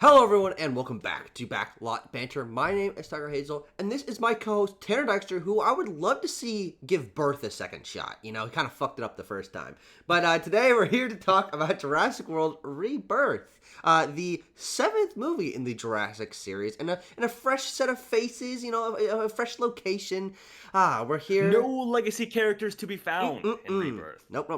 Hello, everyone, and welcome back to Backlot Banter. My name is Tiger Hazel, and this is my co-host Tanner Dykster, who I would love to see give birth a second shot. You know, he kind of fucked it up the first time. But today we're here to talk about Jurassic World Rebirth, the seventh movie in the Jurassic series, and a fresh set of faces. You know, a fresh location. We're here. No legacy characters to be found in Mm-mm-mm. Rebirth. Nope.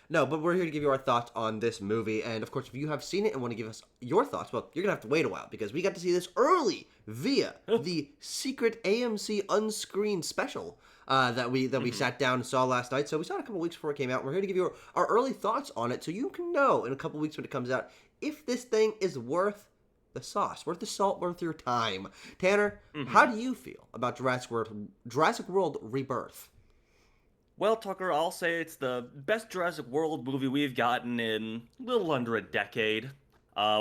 No, but we're here to give you our thoughts on this movie. And of course, if you have seen it and want to give us your thoughts, well, you're going to have to wait a while because we got to see this early via the secret AMC unscreened special that we sat down and saw last night. So we saw it a couple weeks before it came out. We're here to give you our early thoughts on it so you can know in a couple weeks when it comes out if this thing is worth the sauce, worth the salt, worth your time. Tanner, how do you feel about Jurassic World Rebirth? Well, Tucker, I'll say it's the best Jurassic World movie we've gotten in a little under a decade,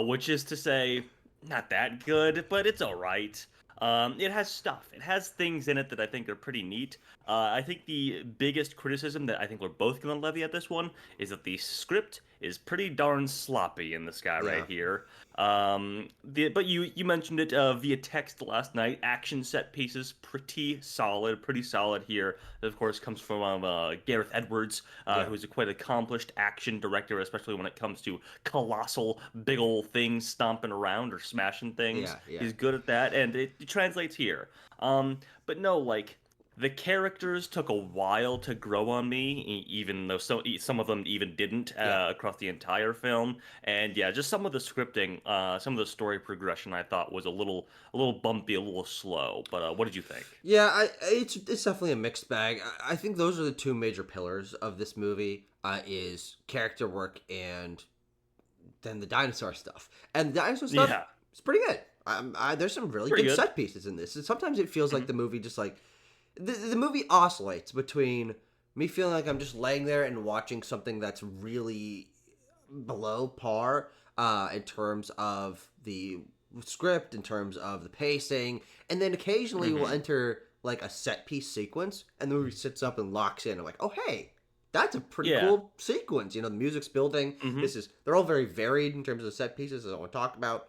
which is to say, not that good, but it's alright. It has stuff. It has things in it that I think are pretty neat. I think the biggest criticism that I think we're both going to levy at this one is that the script is pretty darn sloppy in this guy right here. But you mentioned it via text last night. Action set pieces, pretty solid here. That, of course, comes from Gareth Edwards, who's a quite accomplished action director, especially when it comes to colossal, big old things stomping around or smashing things. Yeah. He's good at that, and it translates here. But no, like, the characters took a while to grow on me, even though some of them even didn't across the entire film. And yeah, just some of the scripting, some of the story progression, I thought was a little bumpy, a little slow. But what did you think? Yeah, it's definitely a mixed bag. I think those are the two major pillars of this movie: is character work and then the dinosaur stuff. And the dinosaur stuff is pretty good. There's some really good set pieces in this. And sometimes it feels like the movie just like the movie oscillates between me feeling like I'm just laying there and watching something that's really below par in terms of the script, in terms of the pacing, and then occasionally we'll enter like a set piece sequence, and the movie sits up and locks in. I'm like, oh hey, that's a pretty cool sequence. You know, the music's building. They're all very varied in terms of the set pieces, as I want to talk about.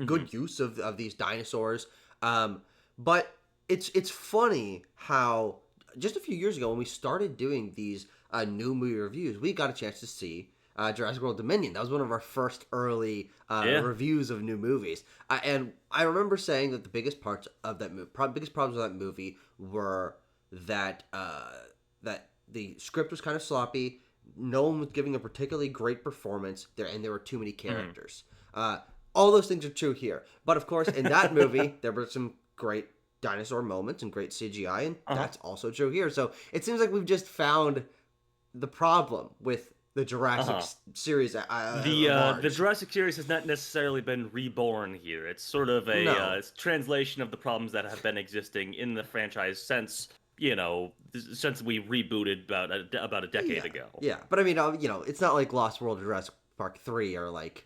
Good use of these dinosaurs, but it's funny how just a few years ago when we started doing these new movie reviews, we got a chance to see Jurassic World Dominion. That was one of our first early reviews of new movies, and I remember saying that the biggest parts of that biggest problems with that movie were that that the script was kind of sloppy. No one was giving a particularly great performance there, and there were too many characters. All those things are true here, but of course, in that movie, there were some great dinosaur moments and great CGI, and that's also true here. So it seems like we've just found the problem with the Jurassic series. The Jurassic series has not necessarily been reborn here. It's sort of a translation of the problems that have been existing in the franchise since since we rebooted about a decade ago. Yeah, but I mean, it's not like Lost World or Jurassic Park 3 are like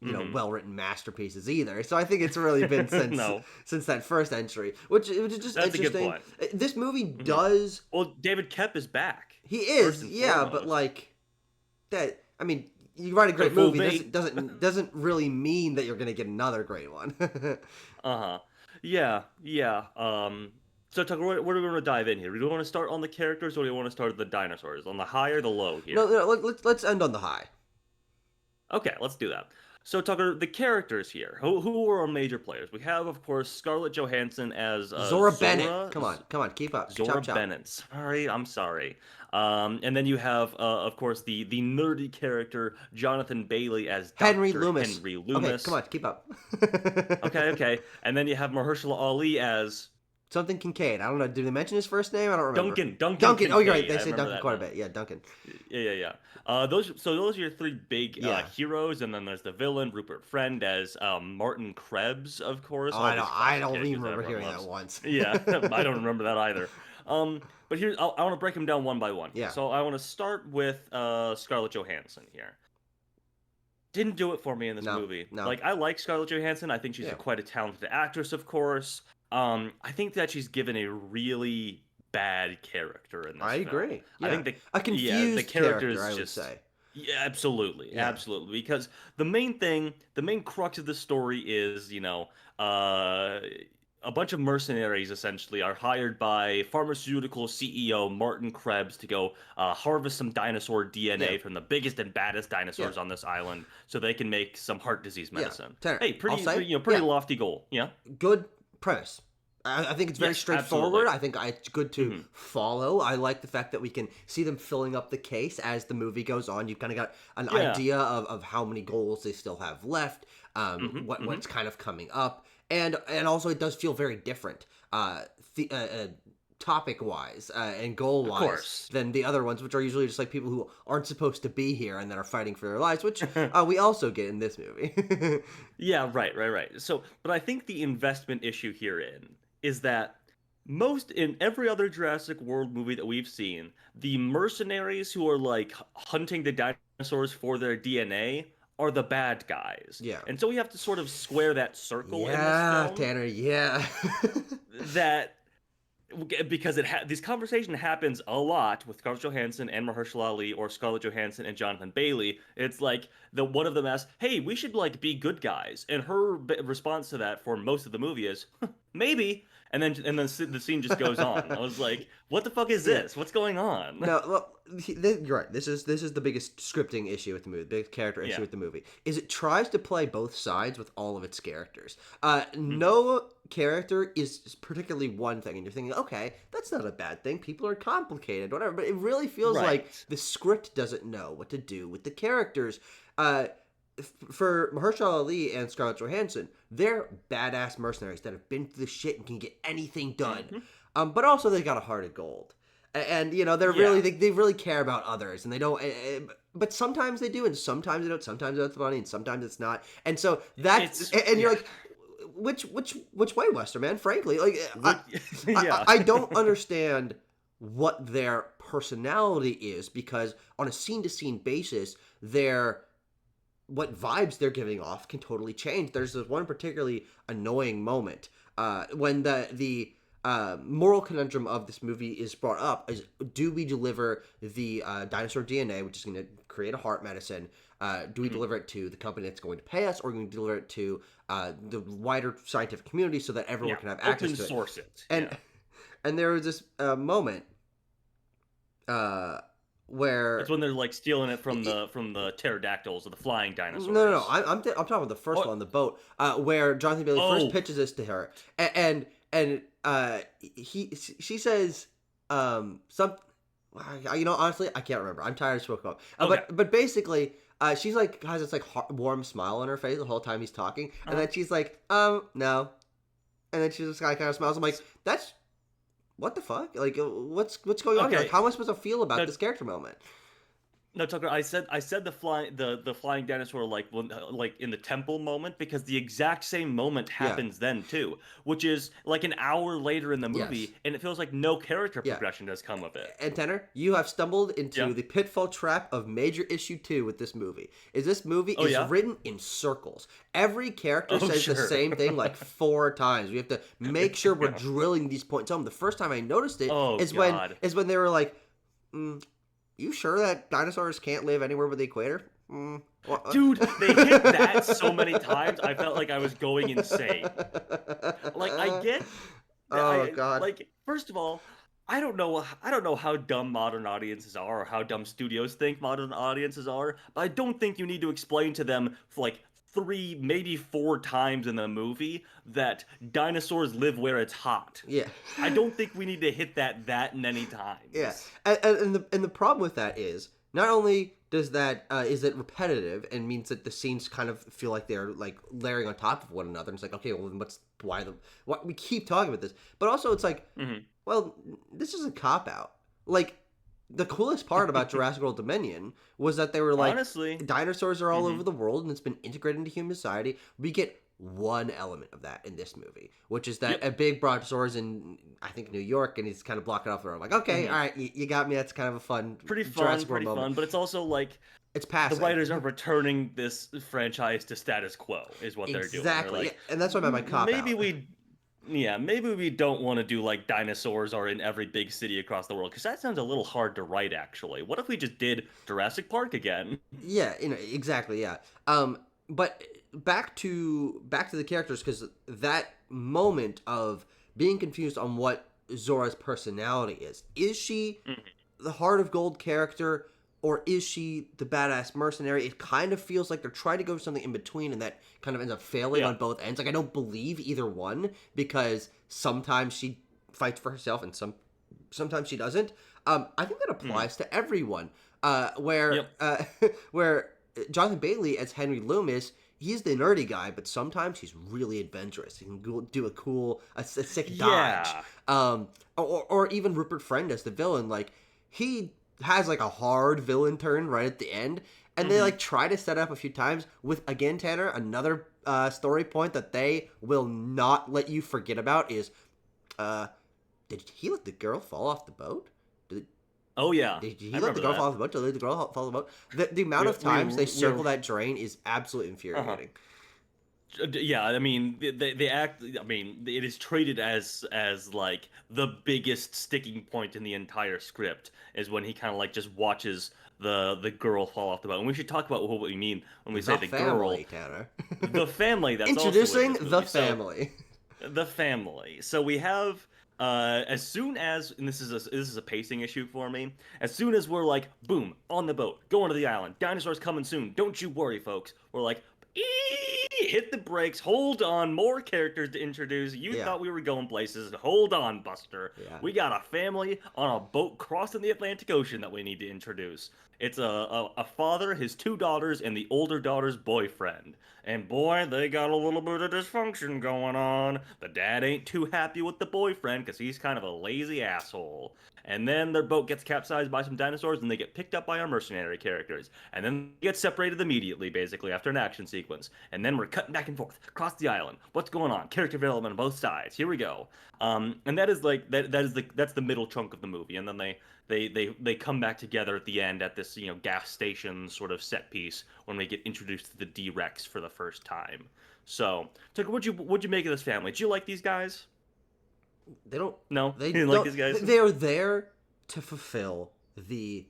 well-written masterpieces either. So I think it's really been since that first entry, which is just That's interesting. A good point. This movie does. Well, David Koepp is back. He is, but like that. I mean, you write a great movie doesn't really mean that you're going to get another great one. Yeah. So, Tucker, where do we want to dive in here? Do we want to start on the characters, or do we want to start at the dinosaurs? On the high or the low here? No, let's end on the high. Okay, let's do that. So, Tucker, the characters here. Who are our major players? We have, of course, Scarlett Johansson as Zora Bennett. Come on, keep up. Zora Bennett. I'm sorry. And then you have, of course, the nerdy character Jonathan Bailey as Henry Dr. Loomis. Henry Loomis. Okay, come on, keep up. Okay. And then you have Mahershala Ali as something Kincaid. I don't know. Did they mention his first name? I don't remember. Duncan. Kincaid. Oh, you're right. They say Duncan quite a bit. Yeah, Duncan. Yeah. Those are your three big heroes, and then there's the villain, Rupert Friend, as Martin Krebs, of course. Oh, I don't even remember hearing that once. Yeah, I don't remember that either. But here, I want to break them down one by one. Yeah. So I want to start with Scarlett Johansson here. Didn't do it for me in this movie. No. Like, I like Scarlett Johansson. I think she's quite a talented actress, of course. I think that she's given a really bad character in this film. I agree. Yeah. I think a confused the character is I would just say. Yeah, absolutely, Yeah, absolutely. Because the main crux of the story is, uh, a bunch of mercenaries essentially are hired by pharmaceutical CEO Martin Krebs to go harvest some dinosaur yeah, DNA from the biggest and baddest yeah, dinosaurs on this island, so they can make some heart disease yeah. medicine. Tanner, Hey, I'll pretty, say, pretty yeah, lofty goal. Yeah. good premise. I think it's very Yes, straightforward. absolutely. I think it's good to Hmm. follow. I like the fact that we can see them filling up the case as the movie goes on. You've kind of got an Yeah. idea of how many goals they still have left, Hmm. Hmm. what's kind of coming up, and also it does feel very different, topic wise and goal Of wise course. than the other ones, which are usually just like people who aren't supposed to be here and that are fighting for their lives, which we also get in this movie. Yeah, right, right, right. So, but I think the investment issue herein is that most in every other Jurassic World movie that we've seen, the mercenaries who are like hunting the dinosaurs for their DNA are the bad guys. Yeah. And so we have to sort of square that circle in this Yeah, film Tanner, yeah. that because this conversation happens a lot with Scarlett Johansson and Mahershala Ali, or Scarlett Johansson and Jonathan Bailey. It's like the one of them asks, "Hey, we should like be good guys," and her response to that for most of the movie is, "Maybe," and then the scene just goes on. I was like, "What the fuck is Yeah. this? What's going on?" No, well, you're right. This is the biggest scripting issue with the movie, the biggest character issue Yeah. with the movie, is it tries to play both sides with all of its characters. Hmm. No character is particularly one thing, and you're thinking, okay, that's not a bad thing. People are complicated, whatever. But it really feels like Right. the script doesn't know what to do with the characters. Uh, for Mahershala Ali and Scarlett Johansson, they're badass mercenaries that have been through the shit and can get anything done. Hmm. But also they got a heart of gold, and they're really Yeah. they really care about others, and they don't. But sometimes they do, and sometimes they don't. Sometimes that's funny, and sometimes it's not. And so that's It's and you're yeah. like, which way, Western man? Frankly, like What? Yeah. I don't understand what their personality is, because on a scene to scene basis, their what vibes they're giving off can totally change. There's this one particularly annoying moment when the moral conundrum of this movie is brought up: is do we deliver the dinosaur DNA, which is going to create a heart medicine? Do we Mhm. deliver it to the company that's going to pay us, or are we going to deliver it to the wider scientific community so that everyone Yeah. can have access Open to it? source it. And Yeah. and there was this moment uh, It's where when they're like stealing it it, from the pterodactyls or the flying no. dinosaurs. I'm talking about the first Oh, one on the boat, where Jonathan Bailey first oh, pitches this to her, and she says some. Honestly, I can't remember. I'm tired of smoking up. okay. But basically, she's like has this like warm smile on her face the whole time he's talking, and Uh-huh. then she's like, no, and then she just kind of smiles. I'm like, that's what the fuck? Like, what's going on here? Like, Okay. how am I supposed to feel about No, this character moment? no, Tucker. I said the flying dinosaur like in the temple moment because the exact same moment Yeah. happens then too, which is like an hour later in the Yes. movie, and it feels like no character Yeah. progression has come of it. And Tenor, you have stumbled Yeah. into the pitfall trap of major issue 2 with this movie. Is this movie Oh is yeah. written in circles. Every character Oh says the sure. same thing like 4 times. We have to make sure we're Yeah. drilling these points home. The first time I noticed it Oh God. is when they were like, "You sure that dinosaurs can't live anywhere but the equator?" Dude, they hit that so many times. I felt like I was going insane. Like I get Oh I God. like first of all, I don't know how dumb modern audiences are or how dumb studios think modern audiences are, but I don't think you need to explain to them for like 3 maybe 4 times in the movie that dinosaurs live where it's hot. Yeah. I don't think we need to hit that many Yeah, times. and the problem with that is not only does that is it repetitive and means that the scenes kind of feel like they're like layering on top of one another. And it's like, okay, well, then why we keep talking about this, but also it's like, Hmm. well, this is a cop out. Like the coolest part about Jurassic World Dominion was that they were like, Honestly. dinosaurs are all Hmm. over the world and it's been integrated into human society. We get one element of that in this movie, which is that Yep. a big brontosaurus in, I think, New York, and he's kind of blocking off the road. I'm like, okay, Hmm. all right, you got me. That's kind of a fun Jurassic World Pretty moment. fun, but it's also like It's the passing. writers are returning this franchise to status quo is what they're doing. They're Exactly. Yeah, like, and that's what I meant by cop maybe out." we Yeah, maybe we don't want to do like dinosaurs are in every big city across the world because that sounds a little hard to write. Actually, what if we just did Jurassic Park again? Yeah, exactly. Yeah. But back to the characters because that moment of being confused on what Zora's personality is. Is she the heart of gold character, or is she the badass mercenary? It kind of feels like they're trying to go for something in between, and that kind of ends up failing Yeah. on both ends. Like I don't believe either one because sometimes she fights for herself and sometimes she doesn't. I think that Mm. applies to everyone. Where Yep. where Jonathan Bailey as Henry Loomis, he's the nerdy guy, but sometimes he's really adventurous. He can do a cool, a sick dodge. Yeah. Or even Rupert Friend as the villain. Like he has like a hard villain turn right at the end, and they Hmm. like try to set up a few times with again Tanner another story point that they will not let you forget about is uh did he let the girl fall off the boat? Did, Oh yeah, did he I let the remember girl fall that. off the boat? Did he let the girl fall off the boat? The amount We of we times they circle we're that drain is absolutely uh-huh. infuriating. Yeah, I mean they act. I mean it is treated as like the biggest sticking point in the entire script is when he kind of like just watches the girl fall off the boat. And we should talk about what we mean when we say The the girl, family, Tanner. the family that's also in Introducing this the movie. So family. the family. So we have as soon as and this is a pacing issue for me. As soon as we're like boom on the boat, going to the island, dinosaurs coming soon. Don't you worry, folks. We're like hit the brakes, hold on, more characters to introduce. You Yeah, thought we were going places. Hold on, Buster. yeah. We got a family on a boat crossing the Atlantic Ocean that we need to introduce. It's a father, his two daughters, and the older daughter's boyfriend. And boy, they got a little bit of dysfunction going on. The dad ain't too happy with the boyfriend because he's kind of a lazy asshole. And then their boat gets capsized by some dinosaurs and they get picked up by our mercenary characters. And then they get separated immediately, basically, after an action sequence. And then we're cutting back and forth across the island. What's going on? Character development on both sides. Here we go. And that is like that's the middle chunk of the movie. And then they come back together at the end at this gas station sort of set piece when we get introduced to the D-Rex for the first time. So, Tucker, what'd you make of this family? Did you like these guys? They don't. No, They you didn't like don't. these guys. They are there to fulfill the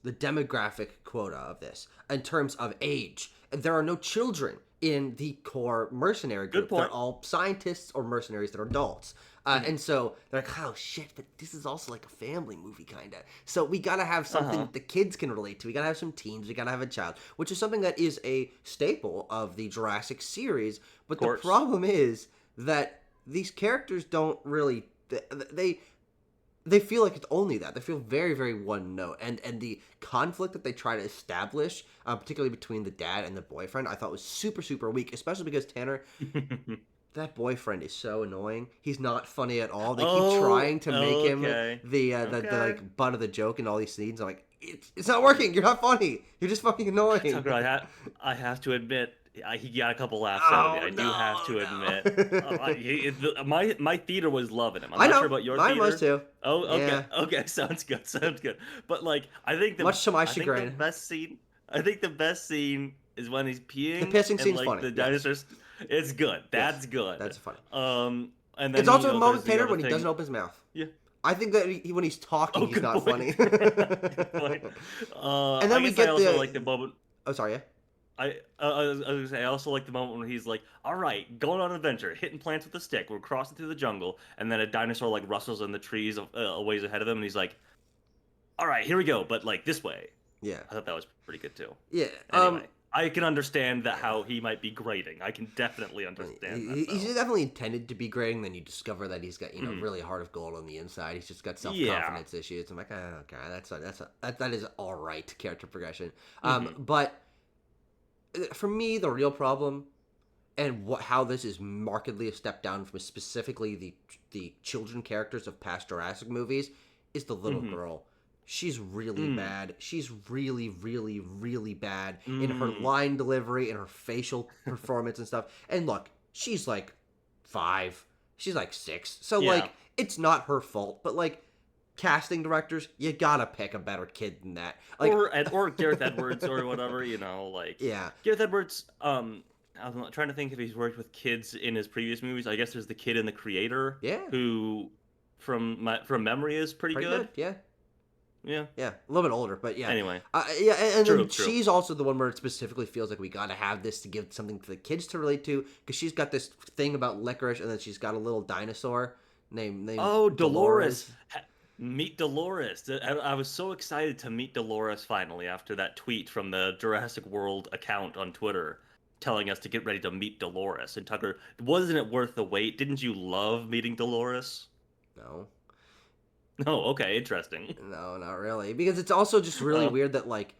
demographic quota of this in terms of age. There are no children in the core mercenary Good group. They're point. all scientists or mercenaries that are adults. And so they're like, oh shit, but this is also like a family movie, kind of. So we gotta have something Uh-huh. that the kids can relate to. We gotta have some teens. We gotta have a child, which is something that is a staple of the Jurassic series. But Of the course. problem is that these characters don't really they feel like it's only that. They feel very, very one note. And the conflict that they try to establish, particularly between the dad and the boyfriend, I thought was super, super weak, especially because Tanner, that boyfriend is so annoying. He's not funny at all. They keep Oh, trying to make him okay. the Okay. like butt of the joke in all these scenes. I'm like, it's not working. You're not funny. You're just fucking annoying. Tucker, I have to admit, he got a couple laughs out of me. Oh I do have no, to admit. no. My theater was loving him. I'm I not sure know. about your Mine was theater. too. Oh, okay, Yeah. okay, sounds good, sounds good. But like, I think Much to my I think the chagrin. best scene, I think the best scene is when he's The peeing pissing and scene's like funny. the Yes. dinosaurs. It's good. Yes. That's good. That's funny. And It's then also a there's moment, the Tanner, other when he doesn't thing. open his mouth. Yeah. I think that when he's talking, Oh, he's good not point. funny. Good point. And I then we guess I get also the. like the moment. Oh, sorry. Yeah. I was gonna say I also like the moment when he's like, "All right, going on an adventure, hitting plants with a stick. We're crossing through the jungle," and then a dinosaur like rustles in the trees a ways ahead of him, and he's like, "All right, here we go, but like this way." Yeah. I thought that was pretty good too. Yeah. Anyway, I can understand that how he might be grating. I can definitely understand that He's though. definitely intended to be grading. Then you discover that he's got Mhm. really heart of gold on the inside. He's just got self Yeah. confidence issues. I'm like, oh, okay, that is all right character progression. Hmm. But for me, the real problem and how this is markedly a step down from specifically the children characters of past Jurassic movies is the little Hmm. girl. She's really Mm. bad. She's really, really, really bad in her Mm. line delivery and her facial performance and stuff. And look, she's like 5. She's like 6. So Yeah. like it's not her fault, but like casting directors, you gotta pick a better kid than that. Like Or Gareth Edwards or whatever, like yeah. Gareth Edwards. I'm trying to think if he's worked with kids in his previous movies. I guess there's the kid in The Creator, Yeah, who, from memory, is pretty pretty good. good. Yeah. Yeah. Yeah, a little bit older, but yeah. Anyway, Yeah, and then true. she's also the one where it specifically feels like we got to have this to give something to the kids to relate to, because she's got this thing about licorice, and then she's got a little dinosaur named Oh, Dolores. Dolores. Meet Dolores. I was so excited to meet Dolores finally after that tweet from the Jurassic World account on Twitter telling us to get ready to meet Dolores. And Tucker, wasn't it worth the wait? Didn't you love meeting Dolores? No, Oh, okay, interesting. no, not really, because it's also just really Uh, weird that like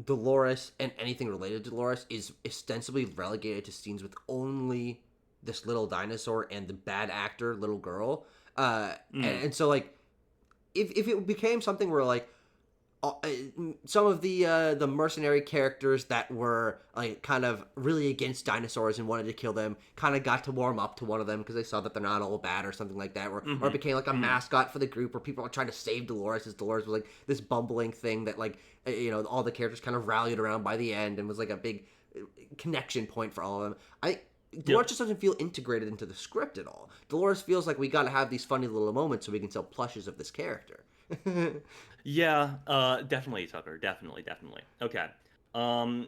Dolores and anything related to Dolores is ostensibly relegated to scenes with only this little dinosaur and the bad actor little girl. And so like if it became something where like some of the mercenary characters that were like kind of really against dinosaurs and wanted to kill them kind of got to warm up to one of them because they saw that they're not all bad or something like that, or it became like a mascot for the group where people were trying to save Dolores, as Dolores was like this bumbling thing that like all the characters kind of rallied around by the end and was like a big connection point for all of them. Dolores just doesn't feel integrated into the script at all. Dolores feels like we got to have these funny little moments so we can sell plushes of this character. Yeah, definitely, Tucker. Definitely. Okay. Um,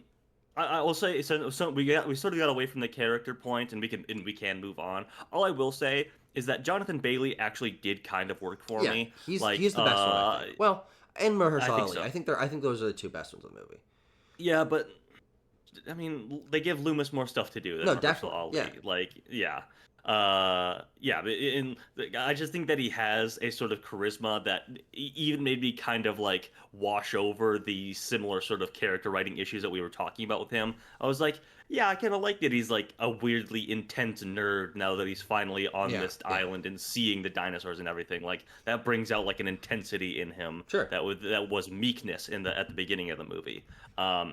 I will say so we sort of got away from the character point, and we can move on. All I will say is that Jonathan Bailey actually did kind of work for Yeah, me. he's the best one. I think. Well, and I Mahershala think Ali. so. I think those are the two best ones in the movie. Yeah, but I mean, they give Loomis more stuff to do than No, Mahershala definitely. Ali. Yeah. Like, yeah. Yeah, but I just think that he has a sort of charisma that even made me kind of like wash over the similar sort of character writing issues that we were talking about with him. I was like, yeah, I kind of like that he's like a weirdly intense nerd now that he's finally on this island and seeing the dinosaurs and everything. Like that brings out like an intensity in him Sure. that was meekness at the beginning of the movie.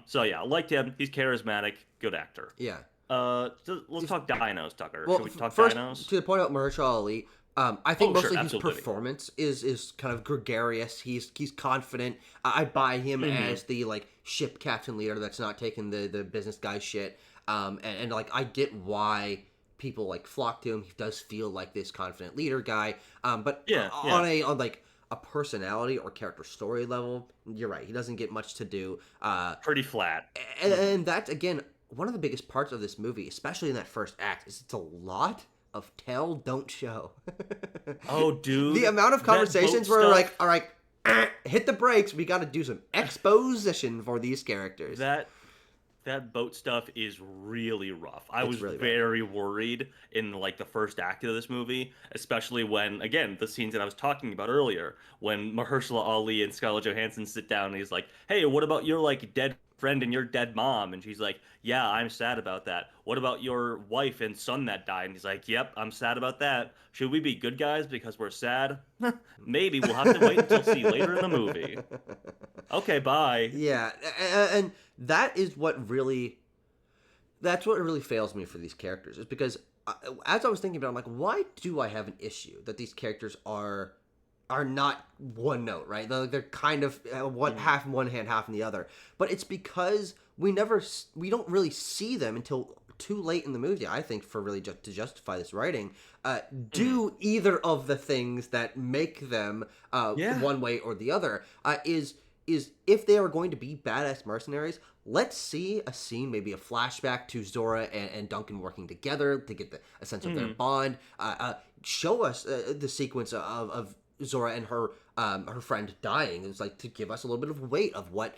So yeah, I liked him. He's charismatic, good actor. Yeah. So let's talk dinos, Tucker. Well, Should we talk first, dinos? to the point about Mahershala Ali, I think mostly his absolutely. performance is kind of gregarious. He's confident. I buy him as the like ship captain leader that's not taking the business guy shit. And like I get why people like flock to him. He does feel like this confident leader guy. But on like a personality or character story level, you're right. He doesn't get much to do. Pretty flat. And that's again one of the biggest parts of this movie, especially in that first act, is it's a lot of tell, don't show. Oh, dude. The amount of conversations where stuff, like, all right, hit the brakes. We got to do some exposition for these characters. That boat stuff is really rough. I was really very worried in like the first act of this movie, especially when, again, the scenes that I was talking about earlier, when Mahershala Ali and Scarlett Johansson sit down and he's like, "Hey, what about your like dead friend and your dead mom?" And she's like, "Yeah, I'm sad about that. What about your wife and son that died?" And he's like, "Yep, I'm sad about that. Should we be good guys because we're sad?" Maybe we'll have to wait until see later in the movie. Okay, bye. Yeah, and that's what really fails me for these characters, is because as I was thinking about it, I'm like, why do I have an issue that these characters are not one note, right? They're kind of half in one hand, half in the other. But it's because we don't really see them until too late in the movie, I think, for really to justify this writing, do either of the things that make them one way or the other. Is if they are going to be badass mercenaries, let's see a scene, maybe a flashback to Zora and Duncan working together to get a sense of their bond. Show us the sequence of Zora and her friend dying. It's like to give us a little bit of weight of what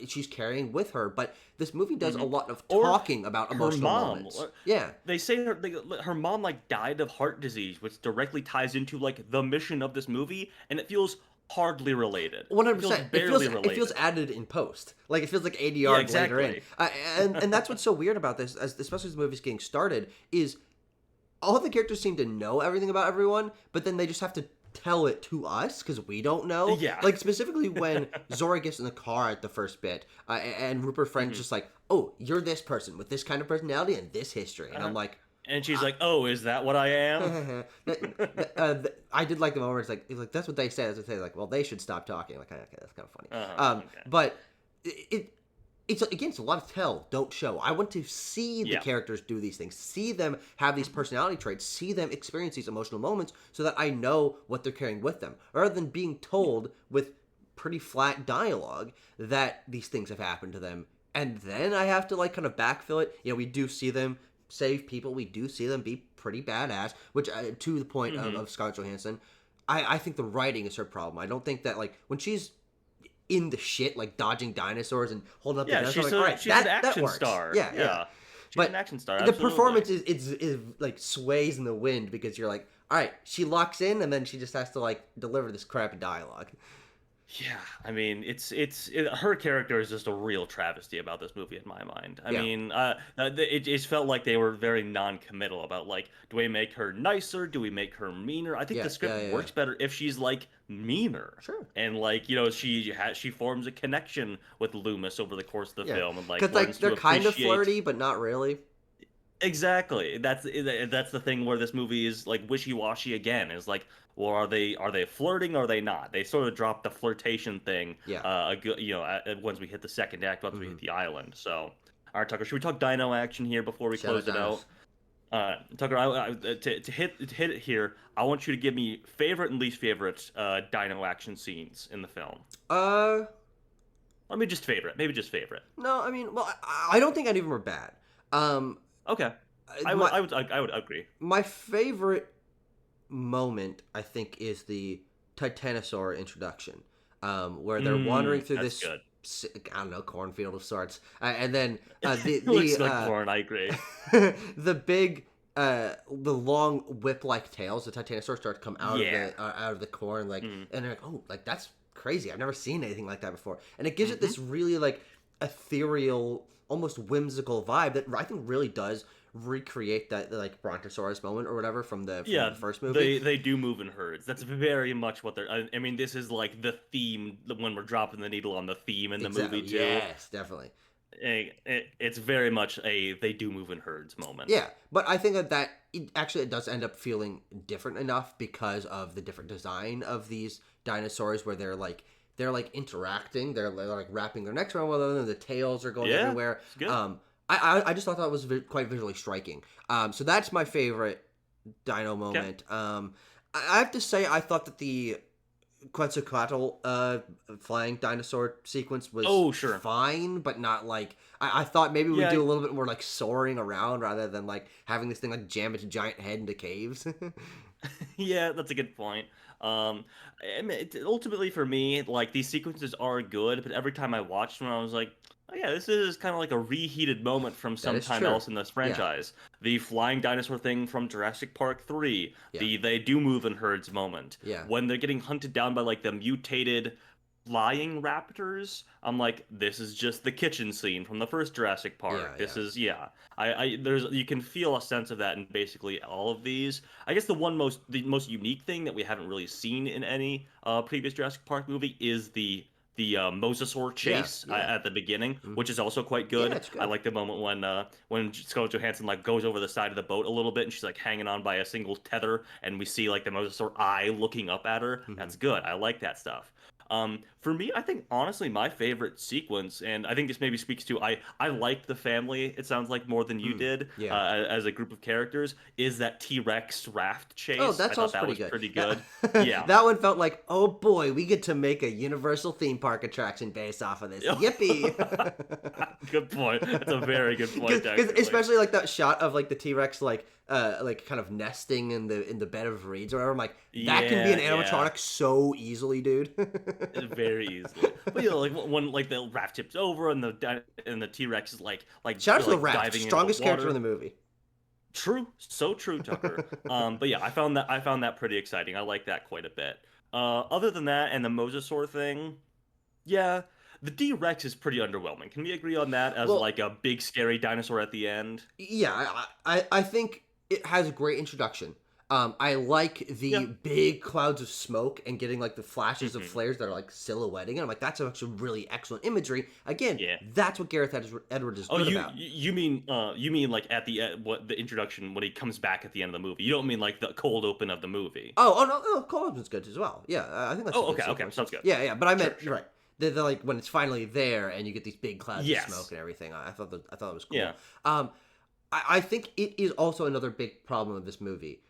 she's carrying with her. But this movie does a lot of talking about emotional moments. Yeah, they say her mom like died of heart disease, which directly ties into like the mission of this movie, and it feels hardly related. 100%. It feels added in post. Like it feels like ADR later in. And that's what's so weird about this, especially as the movie's getting started, is all the characters seem to know everything about everyone, but then they just have to tell it to us because we don't know. Yeah. Like specifically when Zora gets in the car at the first bit, and Rupert Friend's just like, "Oh, you're this person with this kind of personality and this history," and I'm like. And she's like, "Oh, is that what I am?" I did like the moment where it's like that's what they say. As they say, like, well, they should stop talking. Like, okay, that's kind of funny. Okay. But it's a lot of tell, don't show. I want to see the characters do these things, see them have these personality traits, see them experience these emotional moments, so that I know what they're carrying with them, rather than being told with pretty flat dialogue that these things have happened to them, and then I have to like kind of backfill it. We do see them save people, we do see them be pretty badass, which to the point of Scarlett Johansson, I think the writing is her problem. I don't think that like when she's in the shit, like dodging dinosaurs and holding up the dinosaur, she's, like, all right, she's an action star. Yeah. She's But an action star. The performance is like sways in the wind, because you're like, all right, she locks in and then she just has to like deliver this crappy dialogue. Yeah, I mean, her character is just a real travesty about this movie in my mind. I mean, it felt like they were very non-committal about like, do we make her nicer? Do we make her meaner? I think the script works better if she's like meaner. Sure. And like, she forms a connection with Loomis over the course of the film, and like, because like they're kind of flirty, but not really. Exactly. That's the thing where this movie is like wishy-washy again. Is like, well, are they flirting or are they not? They sort of drop the flirtation thing. Once we hit the second act, once we hit the island. So, all right, Tucker, should we talk dino action here before we close it out? Tucker, to hit it here, I want you to give me favorite and least favorite dino action scenes in the film. Let me just favorite. Maybe just favorite. No, I mean, well, I don't think any of them are bad. Okay, I would agree. My favorite moment, I think, is the Titanosaur introduction, where they're wandering through this, good. I don't know, cornfield of sorts, and then it looks like corn. I agree. the big, the long whip-like tails, the Titanosaur start to come out of the corn, like, and they're like, oh, like that's crazy. I've never seen anything like that before, and it gives it this really like ethereal, almost whimsical vibe that I think really does recreate that like Brontosaurus moment or whatever from the first movie. They do move in herds. That's very much what they're. I mean, this is like the theme when we're dropping the needle on the theme in the movie too. Yes, definitely. It's very much a they do move in herds moment. Yeah, but I think that it does end up feeling different enough because of the different design of these dinosaurs, where they're like interacting, they're like wrapping their necks around one another, the tails are going everywhere. It's good. I just thought that was quite visually striking. So that's my favorite dino moment. Okay. I have to say, I thought that the Quetzalcoatl flying dinosaur sequence was fine, but not like I thought maybe we'd do a little bit more like soaring around rather than like having this thing like jam its giant head into caves. Yeah, that's a good point. Ultimately for me, like these sequences are good, but every time I watched them, I was like, oh yeah, this is kind of like a reheated moment from some time else in this franchise. Yeah. The flying dinosaur thing from Jurassic Park 3, the they do move in herds moment. Yeah. When they're getting hunted down by like the mutated flying raptors, I'm like, this is just the kitchen scene from the first Jurassic Park. This is there's you can feel a sense of that in basically all of these. I guess the most unique thing that we haven't really seen in any previous Jurassic Park movie is the mosasaur chase at the beginning, which is also quite good. Yeah, good. I like the moment when Scarlett Johansson like goes over the side of the boat a little bit and she's like hanging on by a single tether, and we see like the mosasaur eye looking up at her. That's good. I like that stuff. For me, I think honestly my favorite sequence, and I think this maybe speaks to I liked the family, it sounds like, more than you did as a group of characters, is that T-Rex raft chase. Oh, that sounds pretty good. Yeah. That one felt like, oh boy, we get to make a Universal theme park attraction based off of this. Yippee! Good point. That's a very good point. Because especially like that shot of like the T-Rex like kind of nesting in the bed of reeds or whatever. I'm like, that can be an animatronic so easily, dude. Very easily. But like when like the raft tips over and the T-Rex is like shout out to the raft, strongest character in the movie. True, so true, Tucker. But yeah, I found that pretty exciting. I like that quite a bit. Other than that, and the mosasaur thing, the D-Rex is pretty underwhelming. Can we agree on that as like a big scary dinosaur at the end? Yeah, I think it has a great introduction. I like the big clouds of smoke and getting like the flashes of flares that are like silhouetting, and I'm like, that's actually really excellent imagery. Again, that's what Gareth Edwards is good about. You mean like at the end, what the introduction when he comes back at the end of the movie? You don't mean like the cold open of the movie? Oh no, cold open's good as well. Yeah, I think that's. Oh, okay, sounds good. Yeah, but I meant you're right. they're like when it's finally there and you get these big clouds of smoke Yes. and everything. I thought it was cool. Yeah. Um, I think it is also another big problem of this movie,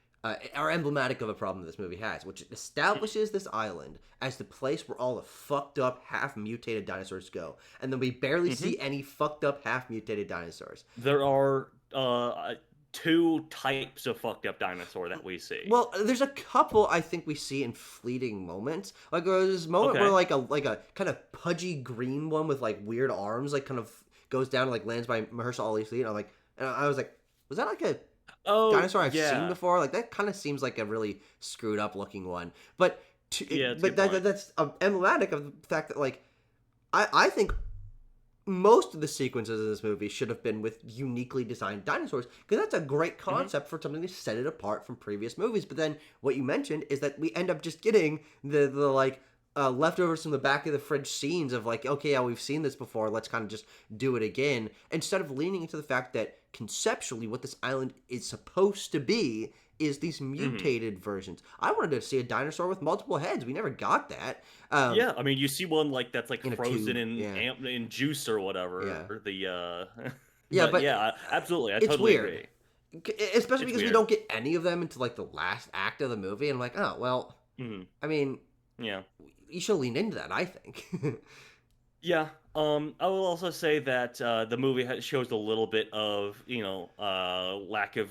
or emblematic of a problem this movie has, which establishes this island as the place where all the fucked up, half mutated dinosaurs go, and then we barely Hmm. see any fucked up, half mutated dinosaurs. There are two types of fucked up dinosaur that we see. Well, there's a couple I think we see in fleeting moments. Like there was this moment where Okay. like a kind of pudgy green one with like weird arms, like kind of goes down and like lands by Mahershala Ali's feet. And I was like, was that like a Oh, dinosaur I've seen yeah. before? Like that kind of seems like a really screwed up looking one. But Yeah, it's a but good point. that's emblematic of the fact that like I think most of the sequences in this movie should have been with uniquely designed dinosaurs because that's a great Hmm. concept for something to set it apart from previous movies. But then what you mentioned is that we end up just getting the like leftovers from the back of the fridge scenes of like, okay, yeah, we've seen this before, let's kind of just do it again, instead of leaning into the fact that conceptually what this island is supposed to be is these Hmm. mutated versions. I wanted to see a dinosaur with multiple heads. We never got that. Yeah, I mean, you see one like that's like In a frozen tube, in yeah, in juice or yeah, whatever. The yeah, but but yeah, absolutely, I it's totally weird. agree. Especially It's because we weird. don't get any of them until like the last act of the movie, and I'm like, oh well. Hmm. I mean, Yeah. you should lean into that. I think. Yeah. I will also say that the movie shows a little bit of, lack of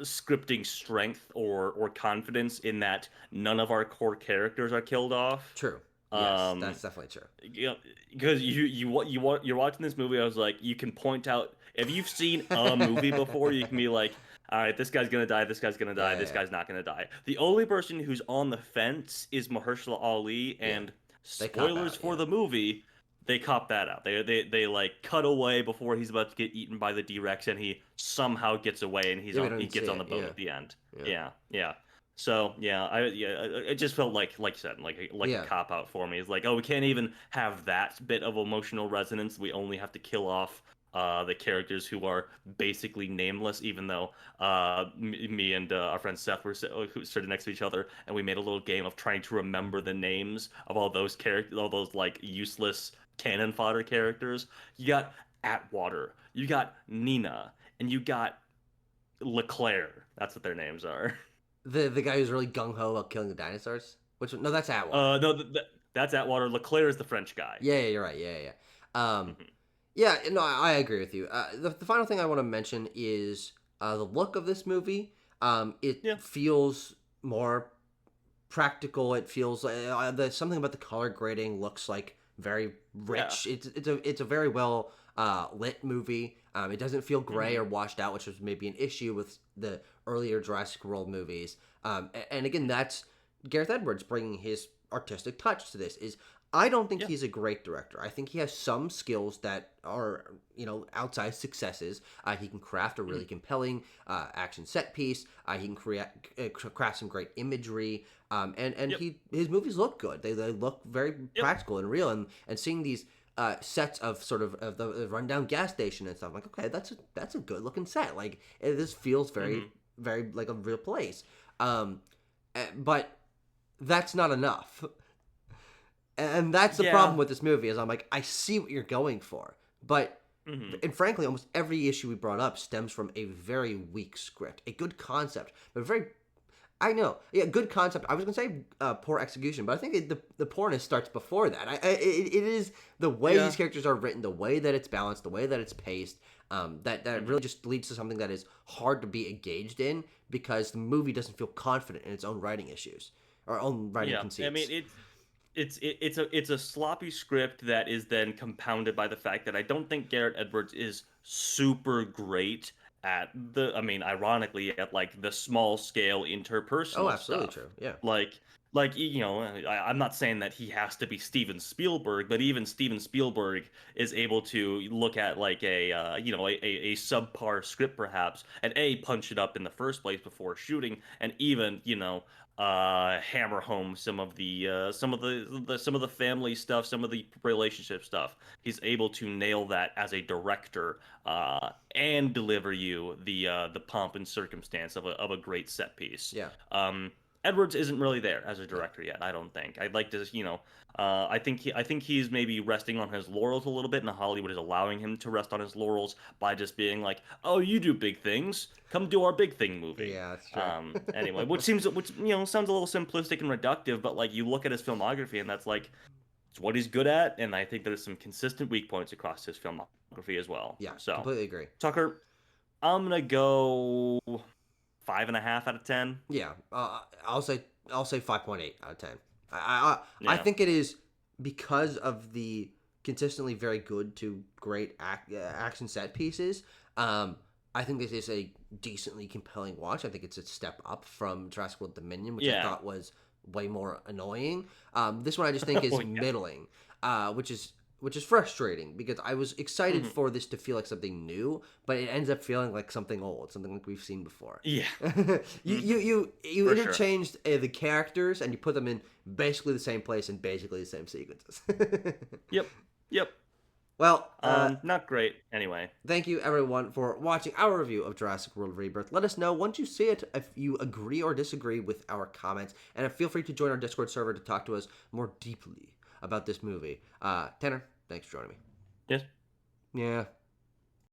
scripting strength or confidence in that none of our core characters are killed off. True. Yes, Um, that's definitely true. you know, because you're watching this movie. I was like, you can point out if you've seen a movie before, you can be like, all right, this guy's gonna die, this guy's gonna die, Yeah, this yeah, guy's not gonna die. The only person who's on the fence is Mahershala Ali, yeah. and They cop spoilers out. for Yeah. the movie, they cop that out. They like cut away before he's about to get eaten by the D-Rex, and he somehow gets away, and Yeah, we don't he even see gets on the it. boat Yeah. at the end. Yeah. Yeah, yeah. So yeah, it just felt like you said, like a Yeah. cop out for me. It's like, oh, we can't even have that bit of emotional resonance. We only have to kill off the characters who are basically nameless, even though me and our friend Seth were who stood next to each other, and we made a little game of trying to remember the names of all those characters, all those like useless cannon fodder characters. You got Atwater, you got Nina, and you got Leclerc. That's what their names are. The guy who's really gung ho about killing the dinosaurs. Which no, that's Atwater. No, that's Atwater. Leclerc is the French guy. Yeah, yeah, you're right. Yeah, yeah. Hmm. Yeah. No, I agree with you. The final thing I want to mention is the look of this movie. It Yeah, feels more practical. It feels something about the color grading looks like very yeah. rich. It's a very well lit movie. It doesn't feel gray Hmm. or washed out, which was maybe an issue with the earlier Jurassic World movies. And again, that's Gareth Edwards bringing his artistic touch to this. Is I don't think Yeah. he's a great director. I think he has some skills that are, outsized successes. He can craft a really Mhm. compelling action set piece. He can craft some great imagery. And Yep. his movies look good. They look very Yep. practical and real. And seeing these sets of sort of the rundown gas station and stuff, I'm like, okay, that's a good looking set. Like this feels very Hmm. very like a real place. But that's not enough. And that's the problem Yeah. with this movie is I'm like, I see what you're going for, but Hmm. and frankly, almost every issue we brought up stems from a very weak script, a good concept, but very. I know, yeah, good concept. I was gonna say poor execution, but I think the poorness starts before that. It is the way Yeah. these characters are written, the way that it's balanced, the way that it's paced. That Hmm. really just leads to something that is hard to be engaged in because the movie doesn't feel confident in its own writing issues or own writing Yeah. I mean, conceits. it's a sloppy script that is then compounded by the fact that I don't think Garrett Edwards is super great at I mean, ironically, at like the small scale Oh, interpersonal absolutely stuff. true. Yeah. Like, I'm not saying that he has to be Steven Spielberg, but even Steven Spielberg is able to look at like a subpar script perhaps and punch it up in the first place before shooting, and even hammer home some of the family stuff, some of the relationship stuff. He's able to nail that as a director, and deliver you the pomp and circumstance of a great set piece. Yeah. Um, Edwards isn't really there as a director yet. I don't think. I'd like to, I think he's maybe resting on his laurels a little bit, and Hollywood is allowing him to rest on his laurels by just being like, "Oh, you do big things. Come do our big thing movie." Yeah, that's true. Anyway, which sounds a little simplistic and reductive, but like you look at his filmography, and that's like it's what he's good at, and I think there's some consistent weak points across his filmography as well. Yeah, So, completely agree. Tucker, I'm gonna go 5.5 out of 10. Yeah, I'll say 5.8 out of 10. I Yeah. think it is because of the consistently very good to great action set pieces. I think this is a decently compelling watch. I think it's a step up from Jurassic World Dominion, which I Yeah. thought was way more annoying. This one I just think is Oh, yeah. middling, which is frustrating because I was excited Mhm. for this to feel like something new, but it ends up feeling like something old, something like we've seen before. Yeah. You For sure. interchanged the characters and you put them in basically the same place and basically the same sequences. Yep. Yep. Well, Not great. Anyway. thank you everyone for watching our review of Jurassic World Rebirth. Let us know once you see it if you agree or disagree with our comments, and feel free to join our Discord server to talk to us more deeply about this movie. Tanner, thanks for joining me. Yes. Yeah.